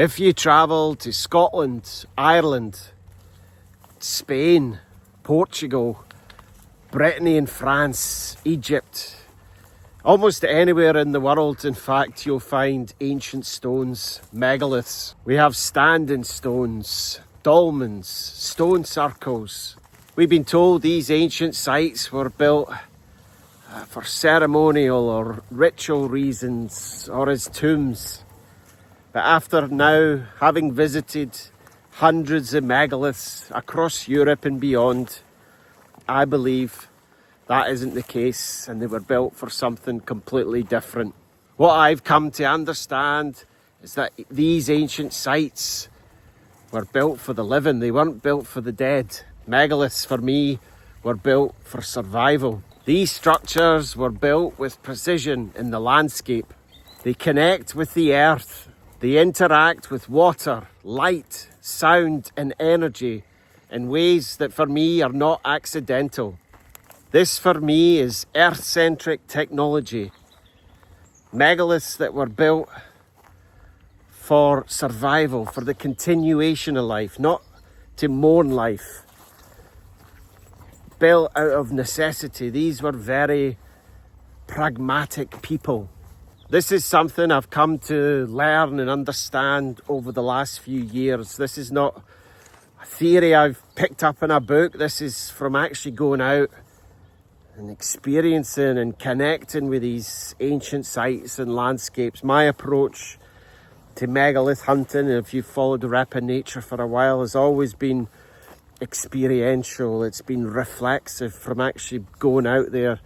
If you travel to Scotland, Ireland, Spain, Portugal, Brittany in France, Egypt, almost anywhere in the world, in fact, you'll find ancient stones, megaliths. We have standing stones, dolmens, stone circles. We've been told these ancient sites were built for ceremonial or ritual reasons or as tombs. But after now having visited hundreds of megaliths across Europe and beyond, I believe that isn't the case and they were built for something completely different. What I've come to understand is that these ancient sites were built for the living, they weren't built for the dead. Megaliths for me were built for survival. These structures were built with precision in the landscape. They connect with the earth. They interact with water, light, sound and energy in ways that for me are not accidental. This for me is earth-centric technology. Megaliths that were built for survival, for the continuation of life, not to mourn life. Built out of necessity. These were very pragmatic people. This is something I've come to learn and understand over the last few years. This is not a theory I've picked up in a book. This is from actually going out and experiencing and connecting with these ancient sites and landscapes. My approach to megalith hunting, if you've followed Rep in Nature for a while, has always been experiential. It's been reflexive from actually going out there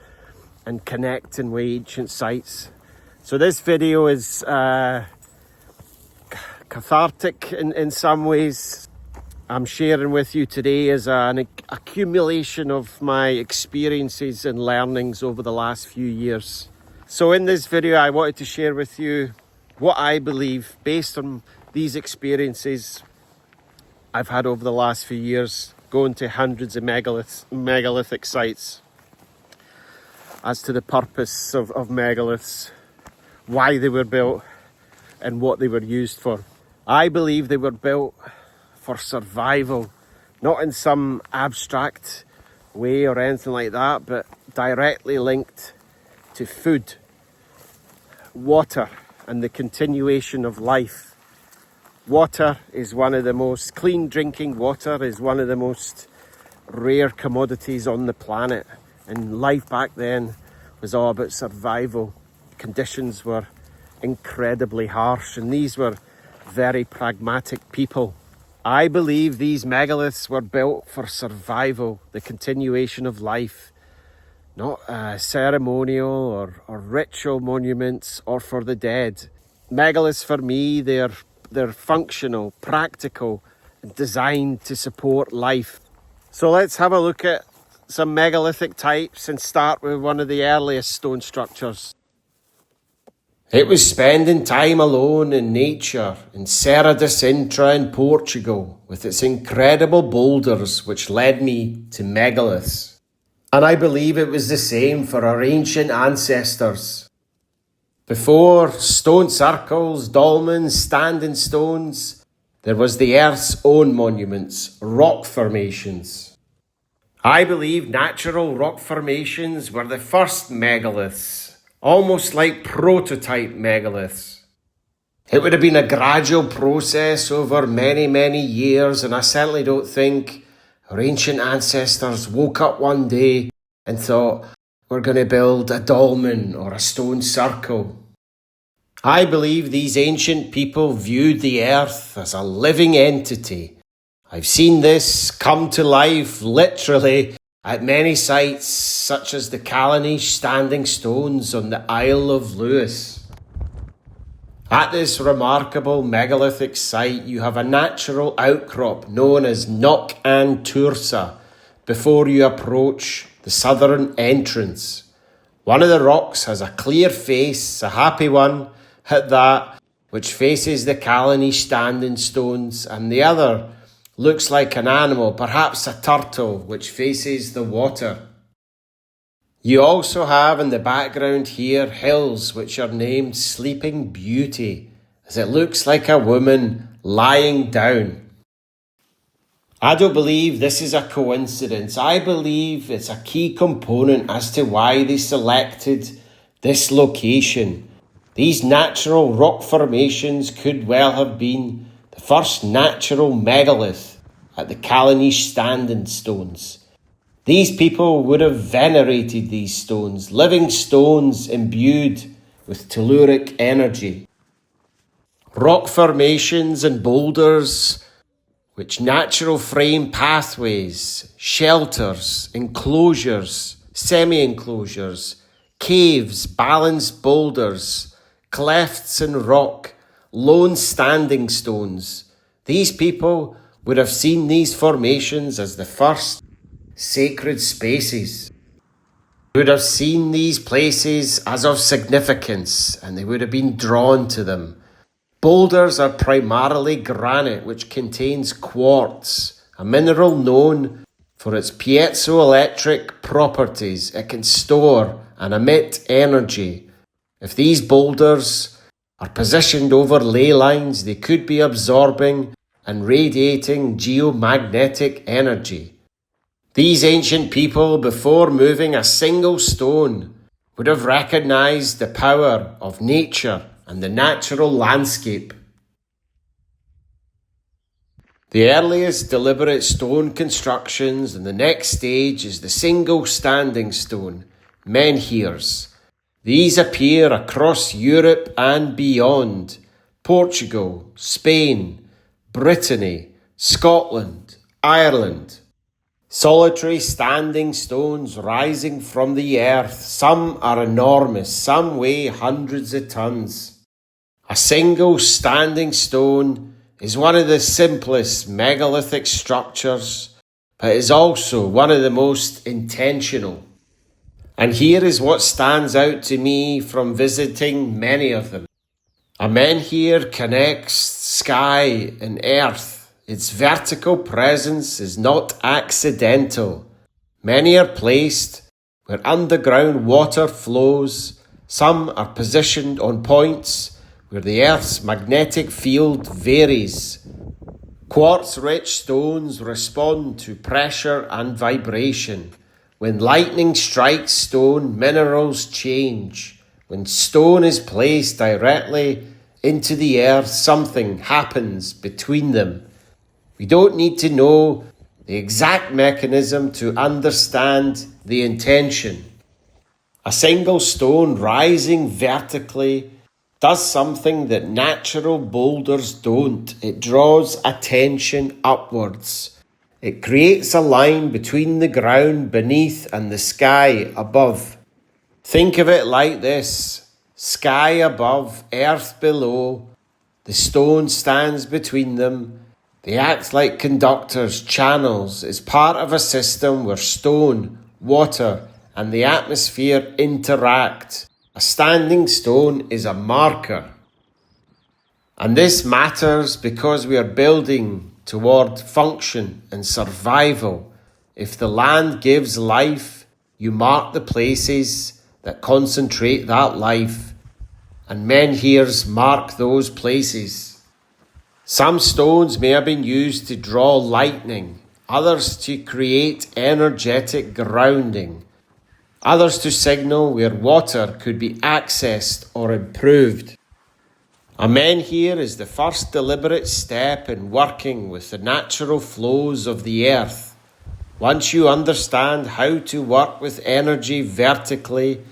and connecting with ancient sites. So this video is cathartic in some ways. I'm sharing with you today as an accumulation of my experiences and learnings over the last few years. So in this video, I wanted to share with you what I believe based on these experiences I've had over the last few years, going to hundreds of megalithic sites, as to the purpose of megaliths, why they were built and what they were used for. I believe they were built for survival, not in some abstract way or anything like that, but directly linked to food, water, and the continuation of life. Water is one of the most, clean drinking water is one of the most rare commodities on the planet. And life back then was all about survival. Conditions were incredibly harsh, and these were very pragmatic people. I believe these megaliths were built for survival, the continuation of life, not ceremonial or ritual monuments or for the dead. Megaliths for me, they're functional, practical, and designed to support life. So let's have a look at some megalithic types and start with one of the earliest stone structures. It was spending time alone in nature in Serra da Sintra in Portugal with its incredible boulders which led me to megaliths. And I believe it was the same for our ancient ancestors. Before stone circles, dolmens, standing stones, there was the earth's own monuments, rock formations. I believe natural rock formations were the first megaliths, almost like prototype megaliths. It would have been a gradual process over many, many years, and I certainly don't think our ancient ancestors woke up one day and thought, we're going to build a dolmen or a stone circle. I believe these ancient people viewed the earth as a living entity. I've seen this come to life literally at many sites such as the Callanish standing stones on the Isle of Lewis. At this remarkable megalithic site, you have a natural outcrop known as Knock an Tursa before you approach the southern entrance. One of the rocks has a clear face, a happy one at that, which faces the Callanish standing stones, and the other looks like an animal, perhaps a turtle, which faces the water. You also have in the background here hills which are named Sleeping Beauty as it looks like a woman lying down. I don't believe this is a coincidence. I believe it's a key component as to why they selected this location. These natural rock formations could well have been the first natural megalith at the Callanish standing stones. These people would have venerated these stones, living stones imbued with telluric energy. Rock formations and boulders which natural frame pathways, shelters, enclosures, semi-enclosures, caves, balanced boulders, clefts in rock, lone standing stones. These people would have seen these formations as the first sacred spaces. They would have seen these places as of significance, and they would have been drawn to them. Boulders are primarily granite, which contains quartz, a mineral known for its piezoelectric properties. It can store and emit energy. If these boulders are positioned over ley lines, they could be absorbing and radiating geomagnetic energy. These ancient people, before moving a single stone, would have recognized the power of nature and the natural landscape. The earliest deliberate stone constructions and the next stage is the single standing stone, menhirs. These appear across Europe and beyond: Portugal, Spain, Brittany, Scotland, Ireland. Solitary standing stones rising from the earth. Some are enormous, some weigh hundreds of tons. A single standing stone is one of the simplest megalithic structures, but is also one of the most intentional. And here is what stands out to me from visiting many of them. A menhir connects sky and earth. Its vertical presence is not accidental. Many are placed where underground water flows. Some are positioned on points where the earth's magnetic field varies. Quartz-rich stones respond to pressure and vibration. When lightning strikes stone, minerals change. When stone is placed directly into the earth, something happens between them. We don't need to know the exact mechanism to understand the intention. A single stone rising vertically does something that natural boulders don't. It draws attention upwards. It creates a line between the ground beneath and the sky above. Think of it like this: sky above, earth below. The stone stands between them. They act like conductors, channels. It's part of a system where stone, water, and the atmosphere interact. A standing stone is a marker. And this matters because we are building toward function and survival. If the land gives life, you mark the places that concentrate that life, and menhirs mark those places. Some stones may have been used to draw lightning, others to create energetic grounding, others to signal where water could be accessed or improved. A menhir is the first deliberate step in working with the natural flows of the earth. Once you understand how to work with energy vertically,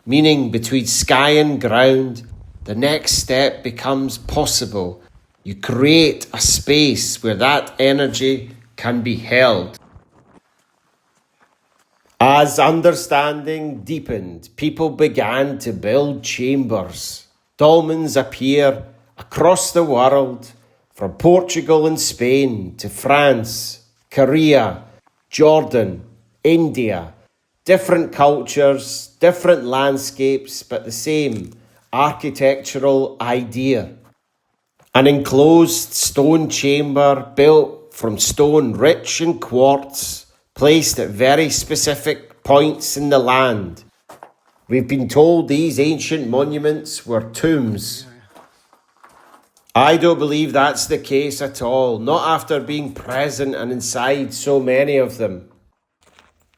meaning between sky and ground, the next step becomes possible. You create a space where that energy can be held. As understanding deepened, people began to build chambers. Dolmens appear across the world, from Portugal and Spain to France, Korea, Jordan, India. Different cultures, different landscapes, but the same architectural idea. An enclosed stone chamber built from stone rich in quartz, placed at very specific points in the land. We've been told these ancient monuments were tombs. I don't believe that's the case at all, not after being present and inside so many of them.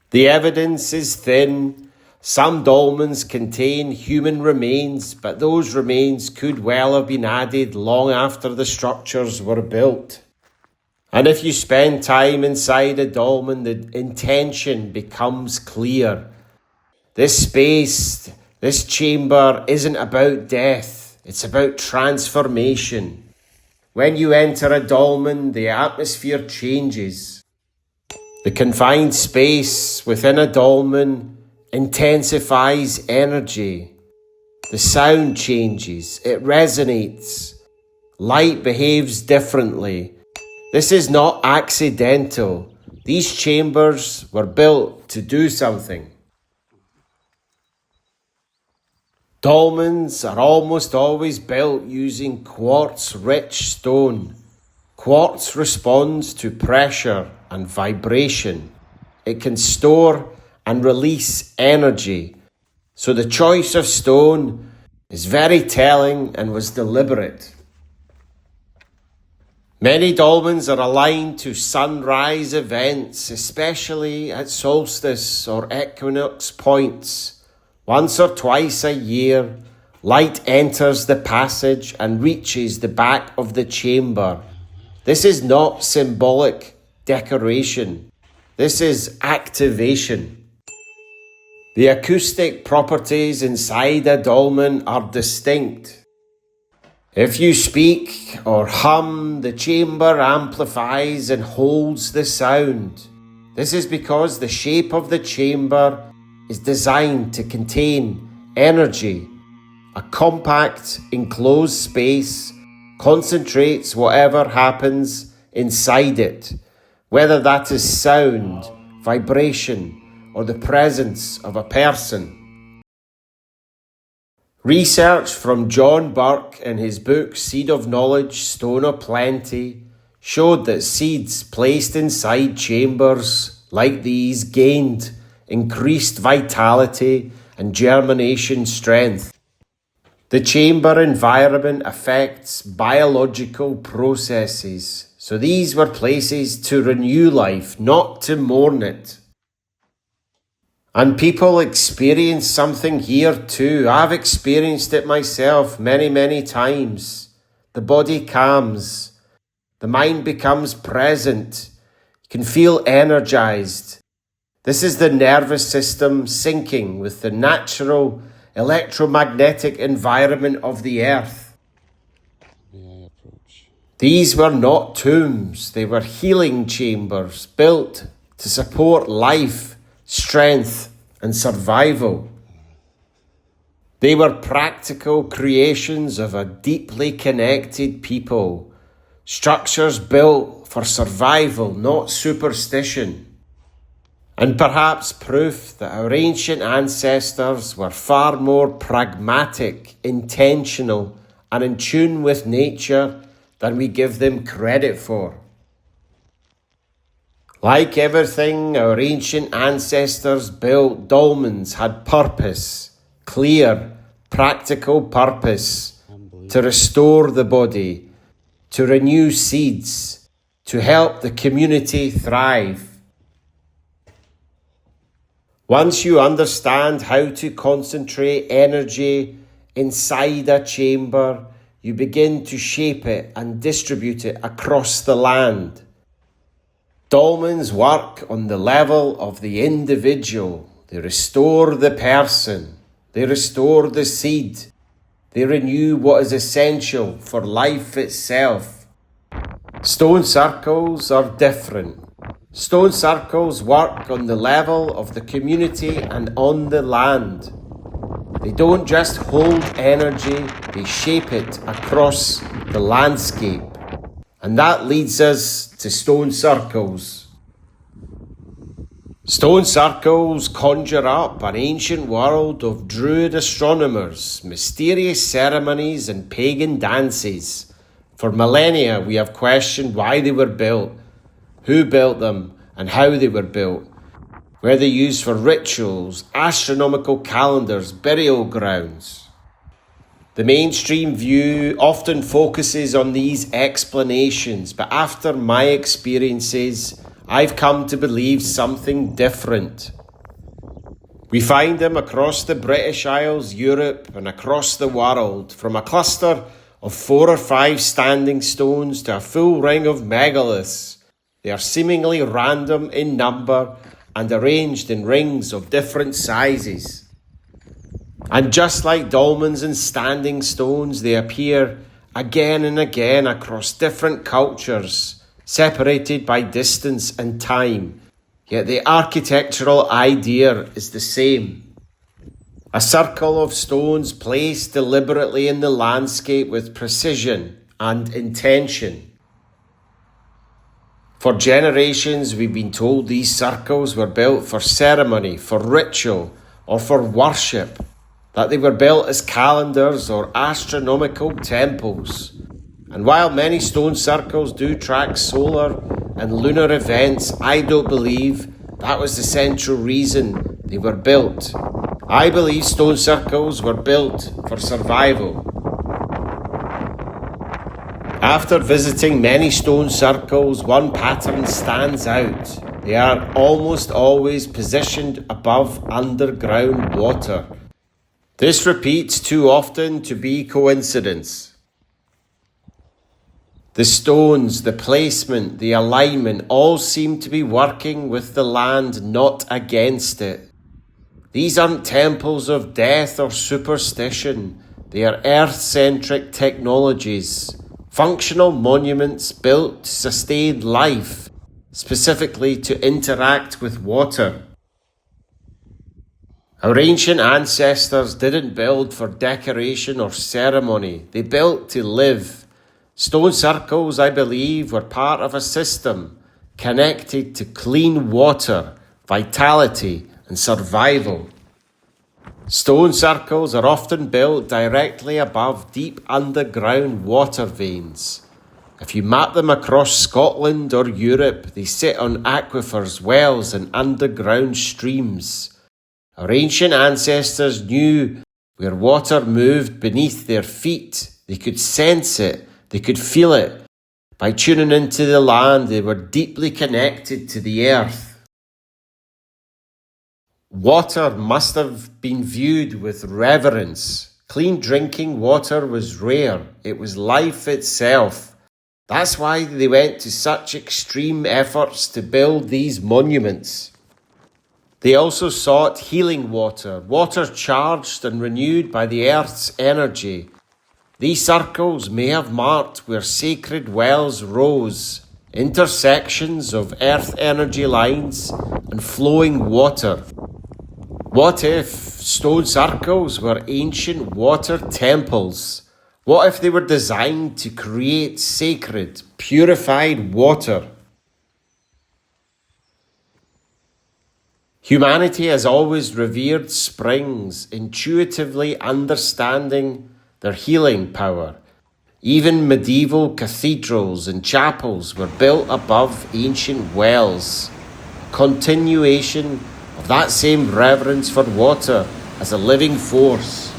The evidence is thin. Some dolmens contain human remains, but those remains could well have been added long after the structures were built. And if you spend time inside a dolmen, the intention becomes clear. This space, this chamber isn't about death, it's about transformation. When you enter a dolmen, the atmosphere changes. The confined space within a dolmen intensifies energy. The sound changes, it resonates. Light behaves differently. This is not accidental. These chambers were built to do something. Dolmens are almost always built using quartz-rich stone. Quartz responds to pressure and vibration. It can store and release energy. So the choice of stone is very telling and was deliberate. Many dolmens are aligned to sunrise events, especially at solstice or equinox points. Once or twice a year, light enters the passage and reaches the back of the chamber. This is not symbolic decoration. This is activation. The acoustic properties inside a dolmen are distinct. If you speak or hum, the chamber amplifies and holds the sound. This is because the shape of the chamber is designed to contain energy. A compact, enclosed space concentrates whatever happens inside it, whether that is sound, vibration, or the presence of a person. Research from John Burke in his book Seed of Knowledge, Stone of Plenty showed that seeds placed inside chambers like these gained increased vitality and germination strength. The chamber environment affects biological processes, so these were places to renew life, not to mourn it. And people experience something here too. I've experienced it myself many, many times. The body calms. The mind becomes present. You can feel energized. This is the nervous system syncing with the natural electromagnetic environment of the earth. These were not tombs. They were healing chambers built to support life, strength, and survival. They were practical creations of a deeply connected people, structures built for survival, not superstition, and perhaps proof that our ancient ancestors were far more pragmatic, intentional, and in tune with nature than we give them credit for. Like everything our ancient ancestors built, dolmens had purpose, clear, practical purpose, to restore the body, to renew seeds, to help the community thrive. Once you understand how to concentrate energy inside a chamber, you begin to shape it and distribute it across the land. Dolmens work on the level of the individual. They restore the person. They restore the seed. They renew what is essential for life itself. Stone circles are different. Stone circles work on the level of the community and on the land. They don't just hold energy, they shape it across the landscape. And that leads us to stone circles. Stone circles conjure up an ancient world of druid astronomers, mysterious ceremonies and pagan dances. For millennia we have questioned why they were built, who built them, and how they were built. Were they used for rituals, astronomical calendars, burial grounds? The mainstream view often focuses on these explanations, but after my experiences, I've come to believe something different. We find them across the British Isles, Europe, and across the world, from a cluster of 4 or 5 standing stones to a full ring of megaliths. They are seemingly random in number and arranged in rings of different sizes. And just like dolmens and standing stones, they appear again and again across different cultures, separated by distance and time. Yet the architectural idea is the same. A circle of stones placed deliberately in the landscape with precision and intention. For generations, we've been told these circles were built for ceremony, for ritual, or for worship, that they were built as calendars or astronomical temples. And while many stone circles do track solar and lunar events, I don't believe that was the central reason they were built. I believe stone circles were built for survival. After visiting many stone circles, one pattern stands out. They are almost always positioned above underground water. This repeats too often to be coincidence. The stones, the placement, the alignment all seem to be working with the land, not against it. These aren't temples of death or superstition. They are earth-centric technologies, functional monuments built to sustain life, specifically to interact with water. Our ancient ancestors didn't build for decoration or ceremony. They built to live. Stone circles, I believe, were part of a system connected to clean water, vitality, and survival. Stone circles are often built directly above deep underground water veins. If you map them across Scotland or Europe, they sit on aquifers, wells, and underground streams. Our ancient ancestors knew where water moved beneath their feet. They could sense it. They could feel it. By tuning into the land, they were deeply connected to the earth. Water must have been viewed with reverence. Clean drinking water was rare. It was life itself. That's why they went to such extreme efforts to build these monuments. They also sought healing water, water charged and renewed by the earth's energy. These circles may have marked where sacred wells rose, intersections of earth energy lines and flowing water. What if stone circles were ancient water temples? What if they were designed to create sacred, purified water? Humanity has always revered springs, intuitively understanding their healing power. Even medieval cathedrals and chapels were built above ancient wells, a continuation of that same reverence for water as a living force.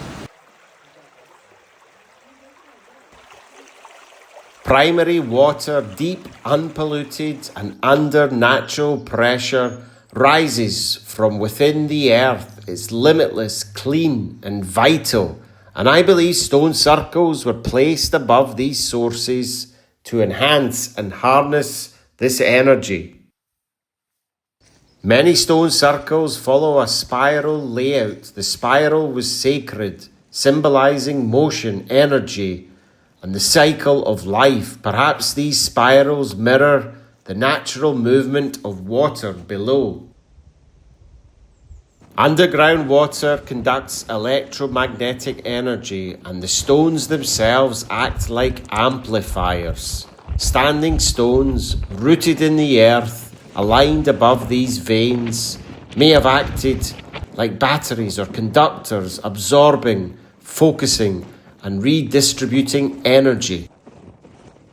Primary water, deep, unpolluted, and under natural pressure, rises from within the earth. It's limitless, clean, and vital. And I believe stone circles were placed above these sources to enhance and harness this energy. Many stone circles follow a spiral layout. The spiral was sacred, symbolizing motion, energy, and the cycle of life. Perhaps these spirals mirror the natural movement of water below. Underground water conducts electromagnetic energy, and the stones themselves act like amplifiers. Standing stones, rooted in the earth, aligned above these veins, may have acted like batteries or conductors, absorbing, focusing, and redistributing energy.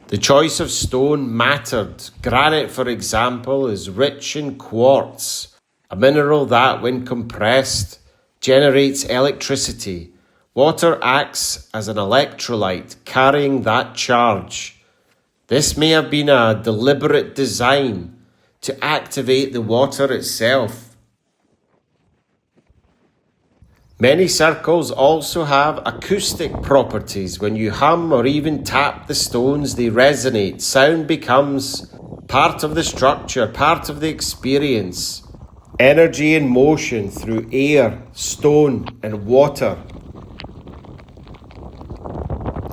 The choice of stone mattered. Granite, for example, is rich in quartz, a mineral that, when compressed, generates electricity, Water acts as an electrolyte, carrying that charge. This may have been a deliberate design to activate the water itself. Many circles also have acoustic properties. When you hum or even tap the stones, they resonate. Sound becomes part of the structure, part of the experience. Energy in motion through air, stone, and water.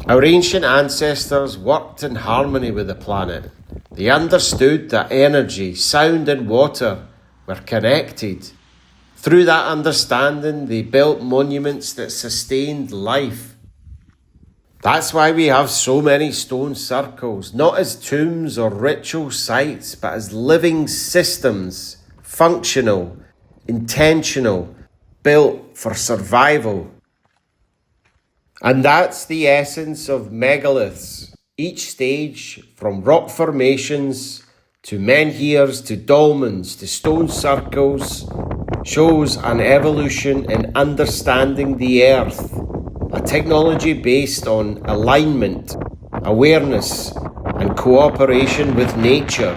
Our ancient ancestors worked in harmony with the planet. They understood that energy, sound, and water were connected. Through that understanding, they built monuments that sustained life. That's why we have so many stone circles, not as tombs or ritual sites, but as living systems, functional, intentional, built for survival. And that's the essence of megaliths. Each stage, from rock formations to menhirs to dolmens to stone circles, shows an evolution in understanding the earth, a technology based on alignment, awareness, and cooperation with nature.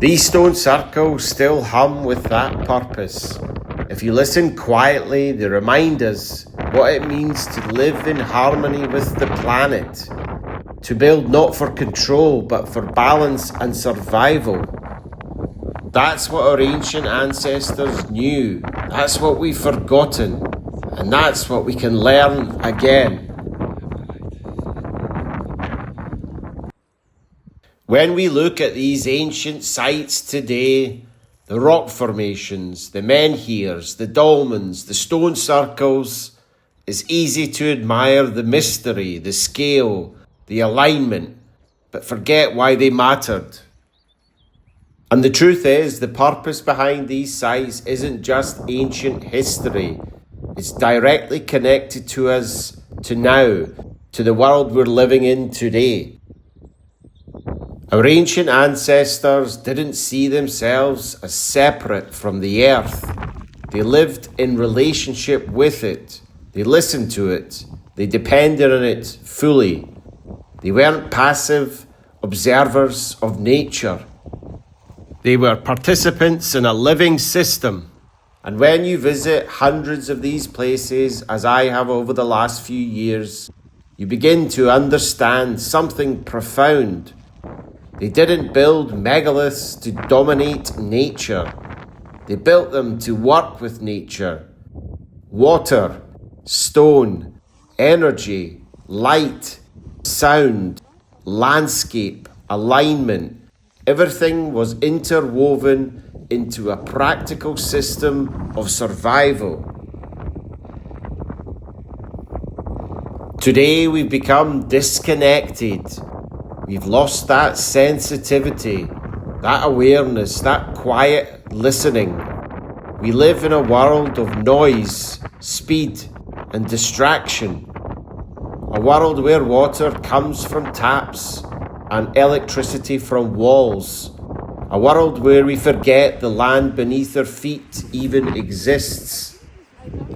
These stone circles still hum with that purpose. If you listen quietly, they remind us what it means to live in harmony with the planet, to build not for control, but for balance and survival. That's what our ancient ancestors knew. That's what we've forgotten. And that's what we can learn again. When we look at these ancient sites today, the rock formations, the menhirs, the dolmens, the stone circles, it's easy to admire the mystery, the scale, the alignment, but forget why they mattered. And the truth is, the purpose behind these sites isn't just ancient history. It's directly connected to us, to now, to the world we're living in today. Our ancient ancestors didn't see themselves as separate from the earth. They lived in relationship with it. They listened to it. They depended on it fully. They weren't passive observers of nature. They were participants in a living system. And when you visit hundreds of these places, as I have over the last few years, you begin to understand something profound. They didn't build megaliths to dominate nature. They built them to work with nature. Water, stone, energy, light, sound, landscape, alignment. Everything was interwoven into a practical system of survival. Today we've become disconnected. We've lost that sensitivity, that awareness, that quiet listening. We live in a world of noise, speed, and distraction. A world where water comes from taps and electricity from walls. A world where we forget the land beneath our feet even exists.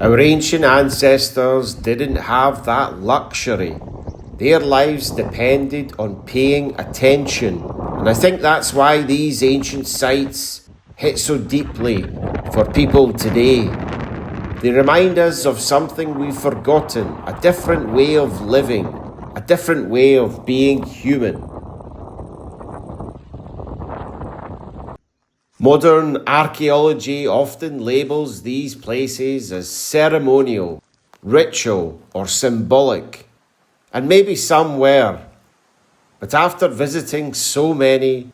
Our ancient ancestors didn't have that luxury. Their lives depended on paying attention. And I think that's why these ancient sites hit so deeply for people today. They remind us of something we've forgotten, a different way of living, a different way of being human. Modern archaeology often labels these places as ceremonial, ritual, or symbolic. And maybe some were. But after visiting so many,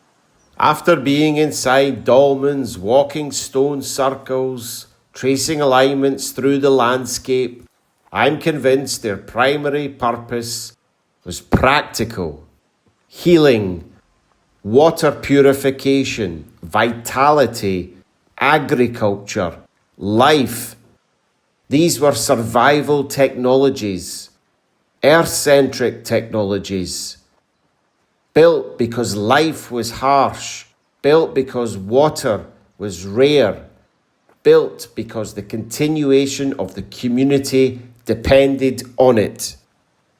after being inside dolmens, walking stone circles, tracing alignments through the landscape, I'm convinced their primary purpose was practical, healing, water purification, vitality, agriculture, life. These were survival technologies, earth-centric technologies, built because life was harsh, built because water was rare, built because the continuation of the community depended on it.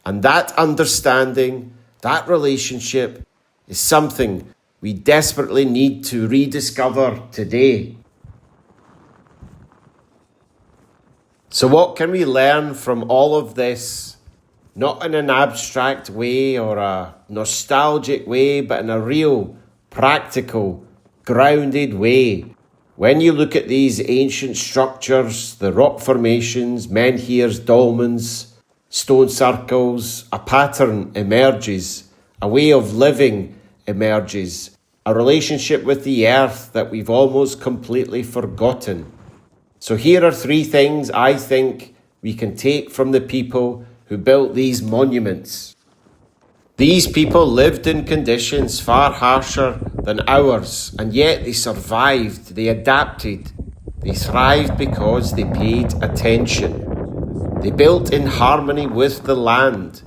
And that understanding, that relationship, is something we desperately need to rediscover today. So what can we learn from all of this? Not in an abstract way or a nostalgic way, but in a real, practical, grounded way. When you look at these ancient structures, the rock formations, menhirs, dolmens, stone circles, a pattern emerges, a way of living emerges, a relationship with the earth that we've almost completely forgotten. So here are 3 things I think we can take from the people who built these monuments. These people lived in conditions far harsher than ours, and yet they survived, they adapted, they thrived because they paid attention. They built in harmony with the land.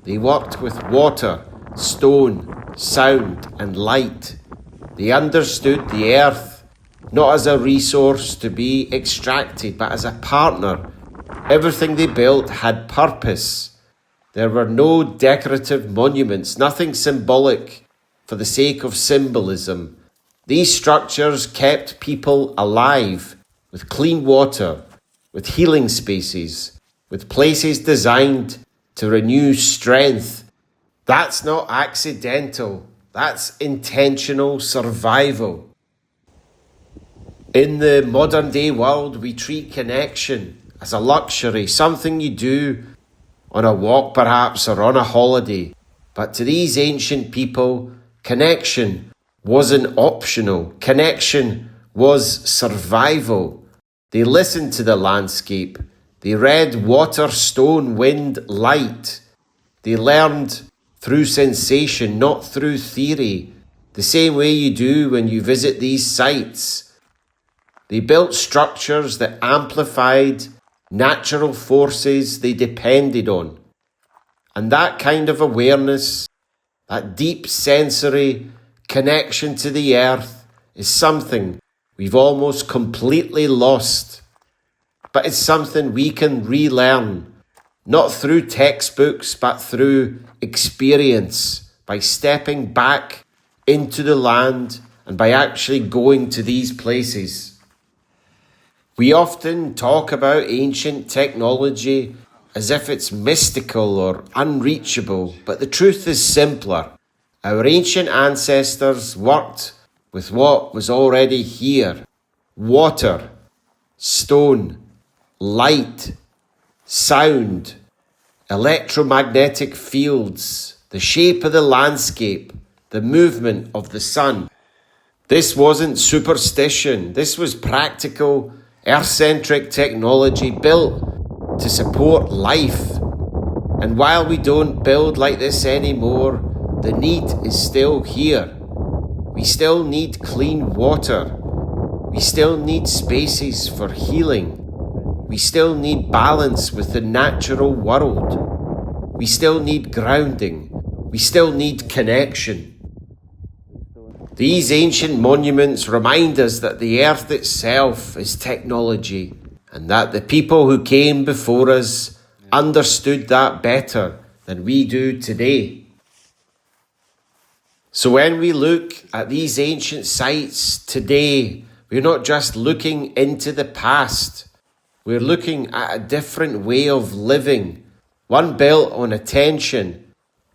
They worked with water, stone, sound, and light. They understood the earth, not as a resource to be extracted, but as a partner. Everything they built had purpose. There were no decorative monuments, nothing symbolic for the sake of symbolism. These structures kept people alive, with clean water, with healing spaces, with places designed to renew strength. That's not accidental, that's intentional survival. In the modern day world, we treat connection as a luxury, something you do on a walk perhaps or on a holiday. But to these ancient people, connection wasn't optional. Connection was survival. They listened to the landscape. They read water, stone, wind, light. They learned through sensation, not through theory, the same way you do when you visit these sites. They built structures that amplified natural forces they depended on. And that kind of awareness, that deep sensory connection to the earth, is something we've almost completely lost. But it's something we can relearn, not through textbooks, but through experience, by stepping back into the land and by actually going to these places. We often talk about ancient technology as if it's mystical or unreachable, but the truth is simpler. Our ancient ancestors worked with what was already here: water, stone, light, sound, electromagnetic fields, the shape of the landscape, the movement of the sun. This wasn't superstition, this was practical, earth-centric technology built to support life. And while we don't build like this anymore, the need is still here. We still need clean water. We still need spaces for healing. We still need balance with the natural world. We still need grounding. We still need connection. These ancient monuments remind us that the earth itself is technology, and that the people who came before us understood that better than we do today. So when we look at these ancient sites today, we're not just looking into the past. We're looking at a different way of living, one built on attention,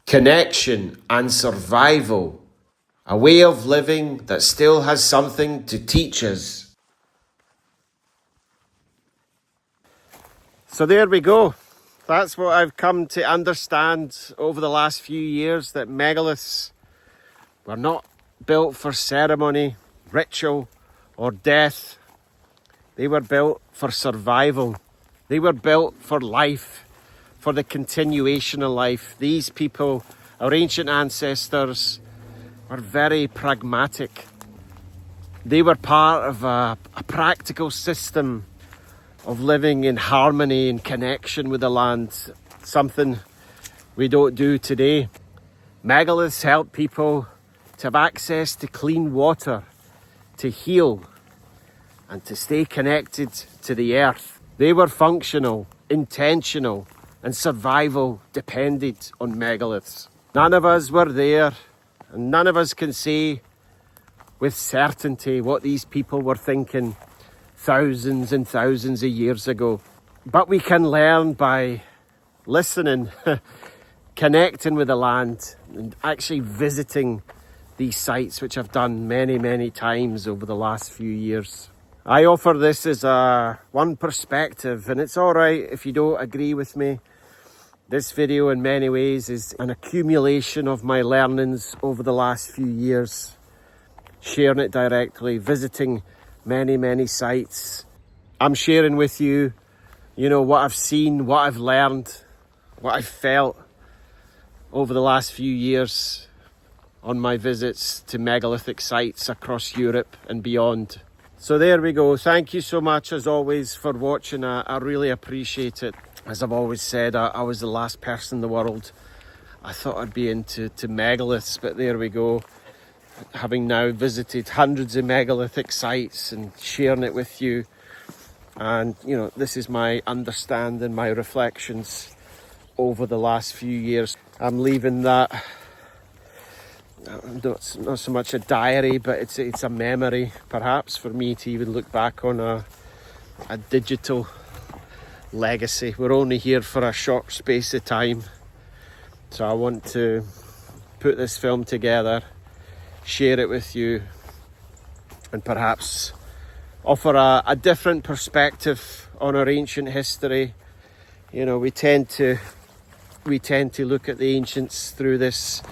connection, and survival. A way of living that still has something to teach us. So there we go. That's what I've come to understand over the last few years, that megaliths were not built for ceremony, ritual, or death. They were built for survival. They were built for life, for the continuation of life. These people, our ancient ancestors, were very pragmatic. They were part of a practical system of living in harmony and connection with the land, something we don't do today. Megaliths help people to have access to clean water, to heal, and to stay connected to the earth. They were functional, intentional, and survival depended on megaliths. None of us were there, and none of us can say with certainty what these people were thinking thousands and thousands of years ago. But we can learn by listening, connecting with the land, and actually visiting these sites, which I've done many, many times over the last few years. I offer this as one perspective, and it's all right if you don't agree with me. This video in many ways is an accumulation of my learnings over the last few years, sharing it directly, visiting many, many sites. I'm sharing with you, what I've seen, what I've learned, what I've felt over the last few years on my visits to megalithic sites across Europe and beyond. So there we go. Thank you so much as always for watching. I really appreciate it. As I've always said, I was the last person in the world I thought I'd be into megaliths, but there we go. Having now visited hundreds of megalithic sites and sharing it with you. And, this is my understanding, my reflections over the last few years. I'm leaving that, not so much a diary, but it's a memory, perhaps, for me to even look back on a digital legacy. We're only here for a short space of time, so I want to put this film together, share it with you, and perhaps offer a different perspective on our ancient history. We tend to look at the ancients through this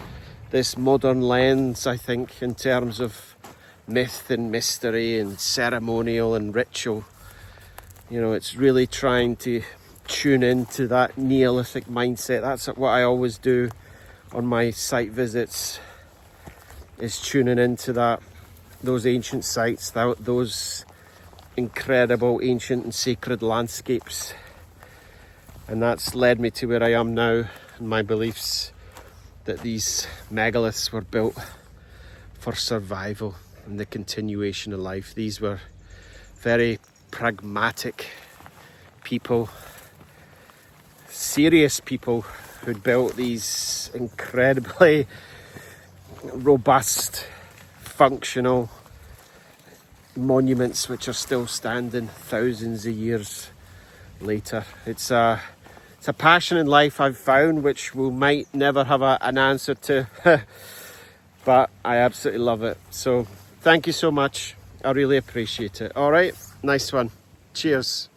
modern lens, I think, in terms of myth and mystery and ceremonial and ritual. It's really trying to tune into that Neolithic mindset. That's what I always do on my site visits, is tuning into those ancient sites, those incredible ancient and sacred landscapes. And that's led me to where I am now, and my beliefs that these megaliths were built for survival and the continuation of life. These were very pragmatic people, serious people who'd built these incredibly robust, functional monuments which are still standing thousands of years later. It's a passion in life I've found, which we might never have an answer to, but I absolutely love it. So thank you so much. I really appreciate it. All right, nice one. Cheers.